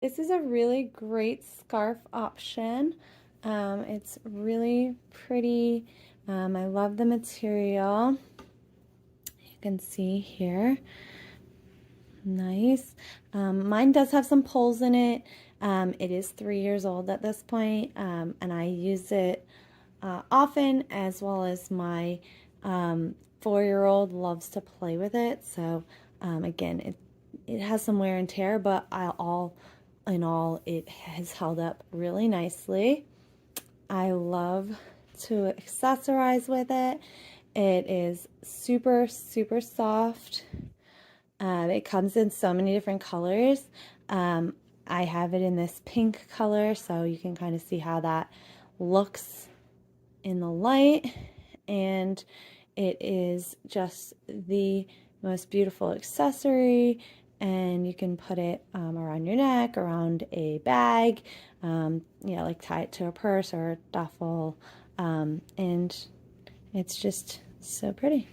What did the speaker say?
This is a really great scarf option. It's really pretty. I love the material. You can see here. Nice. Mine does have some poles in it. It is 3 years old at this point, and I use it often, as well as my 4-year-old loves to play with it. So again, it has some wear and tear, but all in all, it has held up really nicely. I love to accessorize with it. It is super, super soft. It comes in so many different colors. I have it in this pink color, so you can kind of see how that looks in the light. And it is just the most beautiful accessory, and you can put it around your neck, around a bag, like tie it to a purse or a duffel, and it's just so pretty.